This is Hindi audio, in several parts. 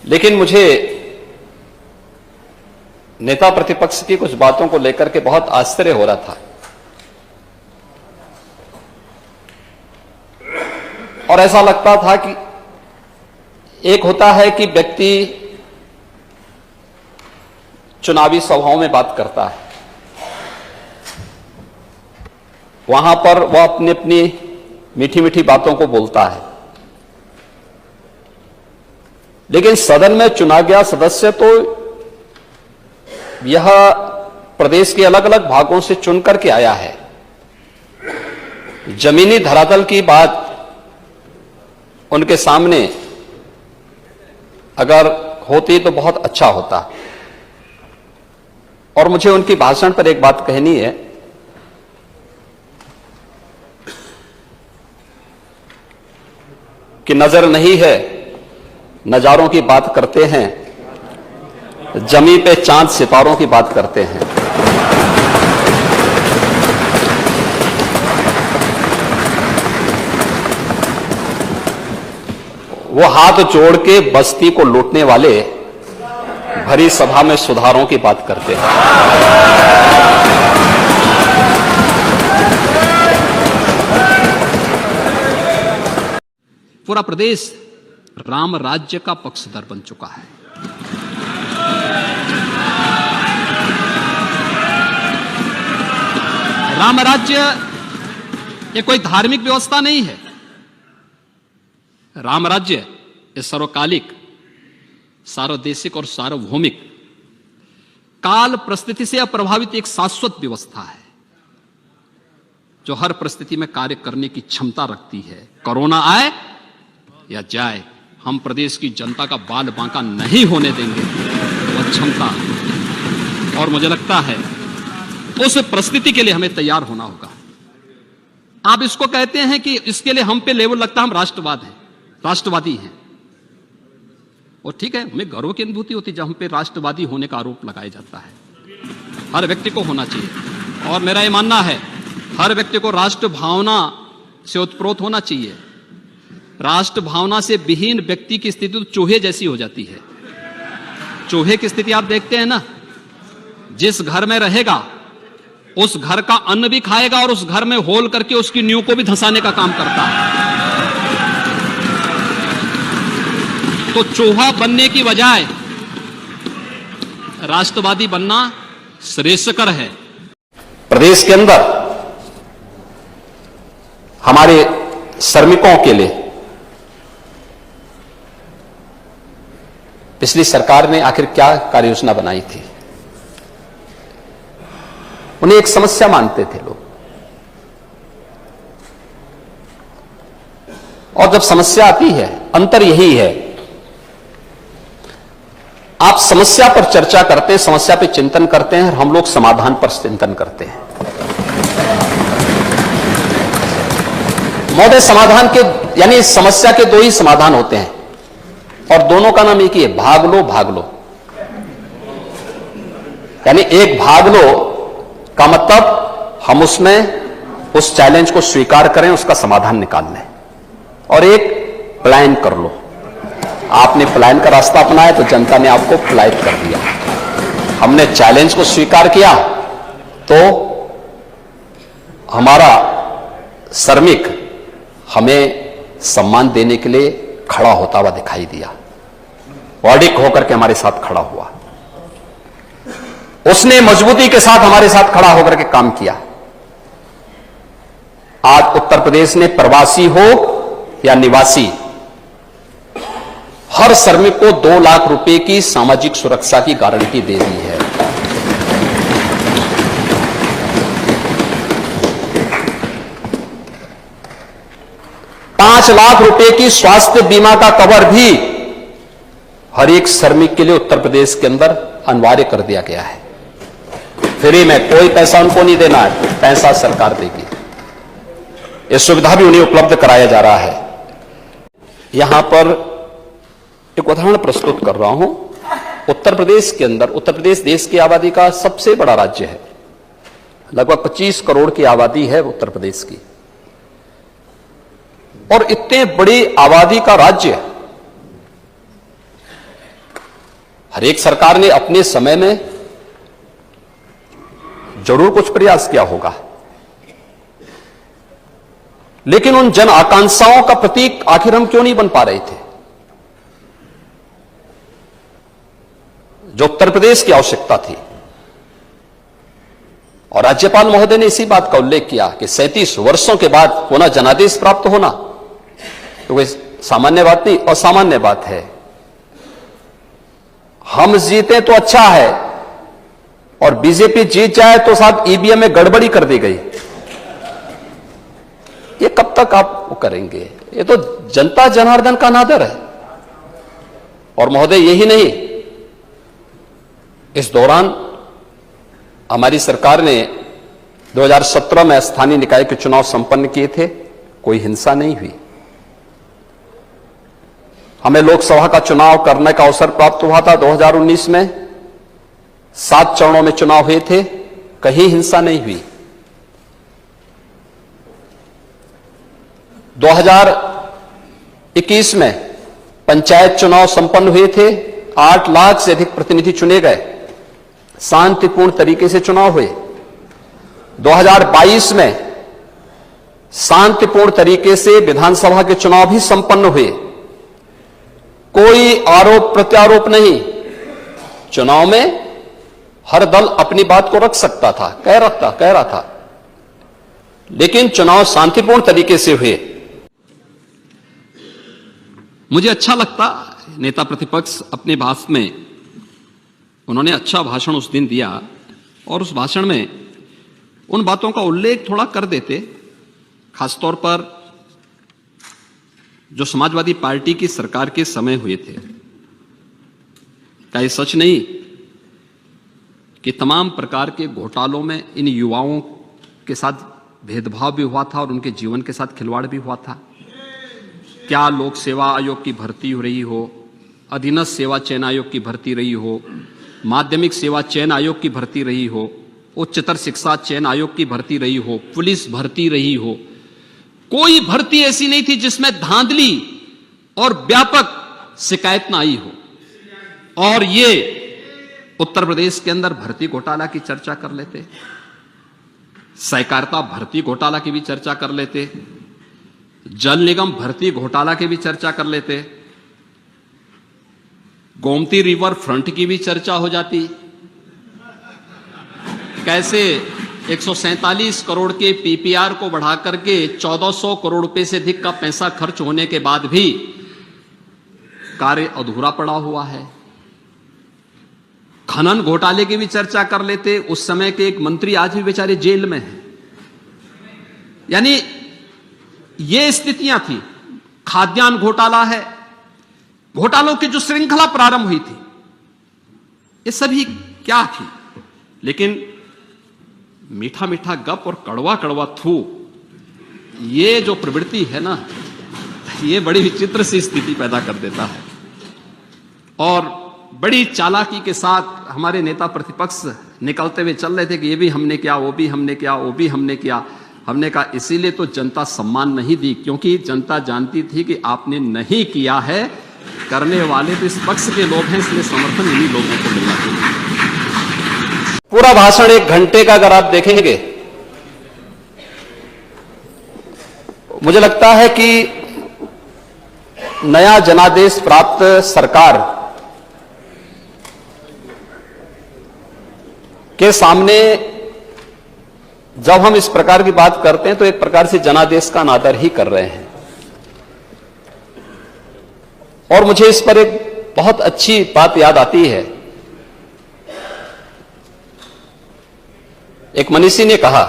लेकिन मुझे नेता प्रतिपक्ष की कुछ बातों को लेकर के बहुत आश्चर्य हो रहा था। और ऐसा लगता था कि एक होता है कि व्यक्ति चुनावी सभाओं में बात करता है, वहां पर वह अपनी अपनी मीठी मीठी बातों को बोलता है, लेकिन सदन में चुना गया सदस्य तो यह प्रदेश के अलग अलग भागों से चुन करके आया है। जमीनी धरातल की बात उनके सामने अगर होती तो बहुत अच्छा होता। और मुझे उनकी भाषण पर एक बात कहनी है कि नजर नहीं है, नजारों की बात करते हैं, जमी पे चांद सितारों की बात करते हैं। वो हाथ जोड़ के बस्ती को लूटने वाले भरी सभा में सुधारों की बात करते हैं। पूरा प्रदेश राम राज्य का पक्षधर बन चुका है। राम राज्य ये कोई धार्मिक व्यवस्था नहीं है। राम राज्य ये सर्वकालिक, सार्वदेशिक और सार्वभौमिक, काल परिस्थिति से अप्रभावित एक शाश्वत व्यवस्था है जो हर परिस्थिति में कार्य करने की क्षमता रखती है। कोरोना आए या जाए, हम प्रदेश की जनता का बाल बांका नहीं होने देंगे। वह क्षमता, और मुझे लगता है उस परिस्थिति के लिए हमें तैयार होना होगा। आप इसको कहते हैं कि इसके लिए हम पे लेवल लगता है, हम राष्ट्रवादी हैं। और ठीक है, हमें गर्व की अनुभूति होती है जब हम पे राष्ट्रवादी होने का आरोप लगाया जाता है। हर व्यक्ति को होना चाहिए, और मेरा यह मानना है हर व्यक्ति को राष्ट्र भावना से उत्प्रोत होना चाहिए। राष्ट्र भावना से विहीन व्यक्ति की स्थिति तो चूहे जैसी हो जाती है। चूहे की स्थिति आप देखते हैं ना, जिस घर में रहेगा उस घर का अन्न भी खाएगा और उस घर में होल करके उसकी नींव को भी धंसाने का काम करता है। तो चूहा बनने की बजाय राष्ट्रवादी बनना श्रेयस्कर है। प्रदेश के अंदर हमारे श्रमिकों के लिए पिछली सरकार ने आखिर क्या कार्य योजना बनाई थी? उन्हें एक समस्या मानते थे लोग, और जब समस्या आती है, अंतर यही है, आप समस्या पर चर्चा करते हैं, समस्या पर चिंतन करते हैं, और हम लोग समाधान पर चिंतन करते हैं। महोदय, समाधान के यानी समस्या के दो ही समाधान होते हैं, और दोनों का नाम एक ही है, भाग लो भाग लो। यानी एक भाग लो का मतलब हम उसमें उस चैलेंज को स्वीकार करें, उसका समाधान निकाल लें, और एक पलायन कर लो। आपने पलायन का रास्ता अपनाया तो जनता ने आपको पलायित कर दिया। हमने चैलेंज को स्वीकार किया तो हमारा श्रमिक हमें सम्मान देने के लिए खड़ा होता हुआ दिखाई दिया, ऑडिक होकर के हमारे साथ खड़ा हुआ। उसने मजबूती के साथ हमारे साथ खड़ा होकर के काम किया। आज उत्तर प्रदेश ने प्रवासी हो या निवासी, हर श्रमिक को 2 लाख रुपए की सामाजिक सुरक्षा की गारंटी दे दी है। ₹5 लाख की स्वास्थ्य बीमा का कवर भी हर एक श्रमिक के लिए उत्तर प्रदेश के अंदर अनिवार्य कर दिया गया है। फ्री में, कोई पैसा उनको नहीं देना है, पैसा सरकार देगी। यह सुविधा भी उन्हें उपलब्ध कराया जा रहा है। यहां पर एक उदाहरण प्रस्तुत कर रहा हूं। उत्तर प्रदेश के अंदर, उत्तर प्रदेश देश की आबादी का सबसे बड़ा राज्य है, लगभग 25 करोड़ की आबादी है उत्तर प्रदेश की। और इतने बड़ी आबादी का राज्य हर एक सरकार ने अपने समय में जरूर कुछ प्रयास किया होगा, लेकिन उन जन आकांक्षाओं का प्रतीक आखिर हम क्यों नहीं बन पा रहे थे? जो उत्तर प्रदेश की आवश्यकता थी। और राज्यपाल महोदय ने इसी बात का उल्लेख किया कि 37 वर्षों के बाद पुनः जनादेश प्राप्त होना तो कोई सामान्य बात नहीं, असामान्य बात है। हम जीते तो अच्छा है और बीजेपी जीत जाए तो साहब ईवीएम में गड़बड़ी कर दी गई, ये कब तक आप वो करेंगे? ये तो जनता जनार्दन का अनादर है। और महोदय यही नहीं, इस दौरान हमारी सरकार ने 2017 में स्थानीय निकाय के चुनाव संपन्न किए थे, कोई हिंसा नहीं हुई। हमें लोकसभा का चुनाव करने का अवसर प्राप्त हुआ था 2019 में, 7 चरणों में चुनाव हुए थे, कहीं हिंसा नहीं हुई। 2021 में पंचायत चुनाव संपन्न हुए थे, 8 लाख से अधिक प्रतिनिधि चुने गए, शांतिपूर्ण तरीके से चुनाव हुए। 2022 में शांतिपूर्ण तरीके से विधानसभा के चुनाव भी संपन्न हुए, कोई आरोप प्रत्यारोप नहीं। चुनाव में हर दल अपनी बात को रख सकता था, कह रहा था, लेकिन चुनाव शांतिपूर्ण तरीके से हुए। मुझे अच्छा लगता नेता प्रतिपक्ष अपने भाषण में, उन्होंने अच्छा भाषण उस दिन दिया और उस भाषण में उन बातों का उल्लेख थोड़ा कर देते, खासतौर पर जो समाजवादी पार्टी की सरकार के समय हुए थे। क्या ये सच नहीं कि तमाम प्रकार के घोटालों में इन युवाओं के साथ भेदभाव भी हुआ था और उनके जीवन के साथ खिलवाड़ भी हुआ था? क्या लोक सेवा आयोग की भर्ती हो रही हो, अधीनस्थ सेवा चयन आयोग की भर्ती रही हो, माध्यमिक सेवा चयन आयोग की भर्ती रही हो, उच्चतर शिक्षा चयन आयोग की भर्ती रही हो, पुलिस भर्ती रही हो, कोई भर्ती ऐसी नहीं थी जिसमें धांधली और व्यापक शिकायत ना आई हो। और ये उत्तर प्रदेश के अंदर भर्ती घोटाला की चर्चा कर लेते, सहकारिता भर्ती घोटाला की भी चर्चा कर लेते, जल निगम भर्ती घोटाला की भी चर्चा कर लेते, गोमती रिवर फ्रंट की भी चर्चा हो जाती। कैसे 147 करोड़ के पीपीआर को बढ़ा करके 1400 करोड़ रुपए से अधिक का पैसा खर्च होने के बाद भी कार्य अधूरा पड़ा हुआ है। खनन घोटाले की भी चर्चा कर लेते, उस समय के एक मंत्री आज भी बेचारे जेल में हैं। यानी ये स्थितियां थी। खाद्यान्न घोटाला है, घोटालों की जो श्रृंखला प्रारंभ हुई थी, ये सभी क्या थी? लेकिन मीठा मीठा गप और कड़वा कड़वा थू, ये जो प्रवृत्ति है ना, ये बड़ी विचित्र सी स्थिति पैदा कर देता है। और बड़ी चालाकी के साथ हमारे नेता प्रतिपक्ष निकलते हुए चल रहे थे कि ये भी हमने किया, वो भी हमने किया, वो भी हमने किया। हमने कहा इसीलिए तो जनता सम्मान नहीं दी, क्योंकि जनता जानती थी कि आपने नहीं किया है, करने वाले तो इस पक्ष के लोग हैं, इसलिए समर्थन इन्हीं लोगों को मिलना चाहिए। पूरा भाषण 1 घंटे का अगर आप देखेंगे, मुझे लगता है कि नया जनादेश प्राप्त सरकार के सामने जब हम इस प्रकार की बात करते हैं तो एक प्रकार से जनादेश का अनादर ही कर रहे हैं। और मुझे इस पर एक बहुत अच्छी बात याद आती है। एक मनीषी ने कहा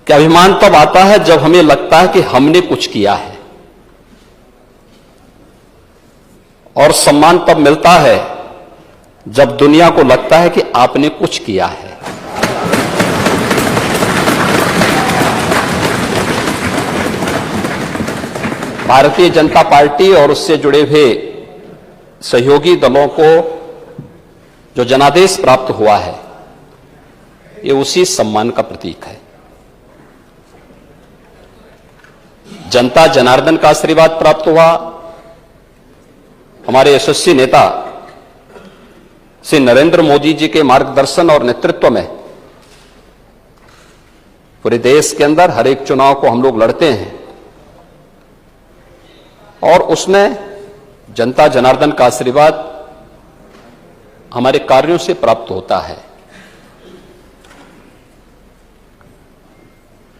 कि अभिमान तब आता है जब हमें लगता है कि हमने कुछ किया है, और सम्मान तब मिलता है जब दुनिया को लगता है कि आपने कुछ किया है। भारतीय जनता पार्टी और उससे जुड़े हुए सहयोगी दलों को जो जनादेश प्राप्त हुआ है, ये उसी सम्मान का प्रतीक है। जनता जनार्दन का आशीर्वाद प्राप्त हुआ, हमारे यशस्वी नेता श्री नरेंद्र मोदी जी के मार्गदर्शन और नेतृत्व में पूरे देश के अंदर हर एक चुनाव को हम लोग लड़ते हैं और उसमें जनता जनार्दन का आशीर्वाद हमारे कार्यों से प्राप्त होता है।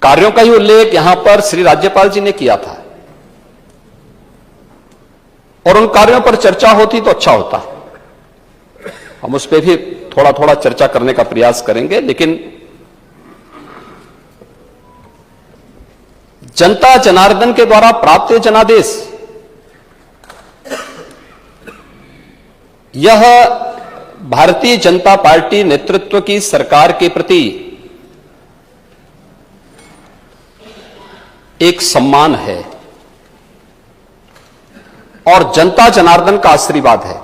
कार्यों का ही उल्लेख यहां पर श्री राज्यपाल जी ने किया था और उन कार्यों पर चर्चा होती तो अच्छा होता। हम उस पर भी थोड़ा थोड़ा चर्चा करने का प्रयास करेंगे, लेकिन जनता जनार्दन के द्वारा प्राप्त जनादेश यह भारतीय जनता पार्टी नेतृत्व की सरकार के प्रति एक सम्मान है और जनता जनार्दन का आशीर्वाद है।